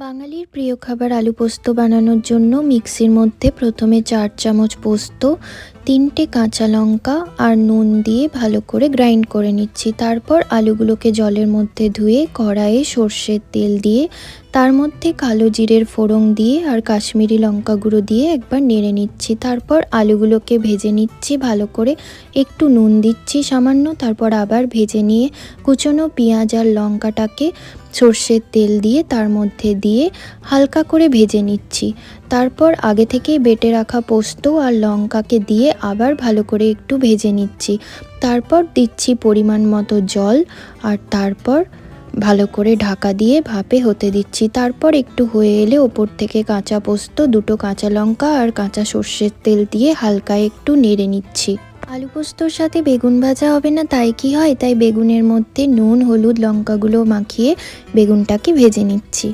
বাঙালির প্রিয় খাবার আলু পোস্ত বানানোর জন্য মিক্সির মধ্যে প্রথমে 4 চামচ পোস্ত, 3টে কাঁচা লঙ্কা আর নুন দিয়ে ভালো করে গ্রাইন্ড করে নিচ্ছি। তারপর আলুগুলোকে জলের মধ্যে ধুয়ে কড়াইয়ে সর্ষের তেল দিয়ে তার মধ্যে কালো জিরের ফোড়ন দিয়ে আর কাশ্মীরি লঙ্কা গুঁড়ো দিয়ে একবার নেড়ে নিচ্ছি। তারপর আলুগুলোকে ভেজে নিচ্ছি ভালো করে, একটু নুন দিচ্ছি সামান্য, তারপর আবার ভেজে নিয়ে কুচনো পেঁয়াজ আর লঙ্কাটাকে সর্ষের তেল দিয়ে তার মধ্যে দিয়ে হালকা করে ভেজে নিচ্ছি। তারপর আগে থেকেই বেটে রাখা পোস্ত আর লঙ্কাকে দিয়ে আবার ভালো করে একটু ভেজে নিচ্ছি। তারপর দিচ্ছি পরিমাণ মতো জল আর তারপর ভালো করে ঢাকা দিয়ে ভাপে হতে দিচ্ছি। তারপর একটু হয়ে এলে ওপর থেকে কাঁচা পোস্ত, 2টো কাঁচা লঙ্কা আর কাঁচা সর্ষের তেল দিয়ে হালকা একটু নেড়ে নিচ্ছি। আলু পোস্তর সাথে বেগুন ভাজা হবে না তাই কি হয়, তাই বেগুনের মধ্যে নুন, হলুদ, লঙ্কাগুলো মাখিয়ে বেগুনটাকে ভেজে নিচ্ছি।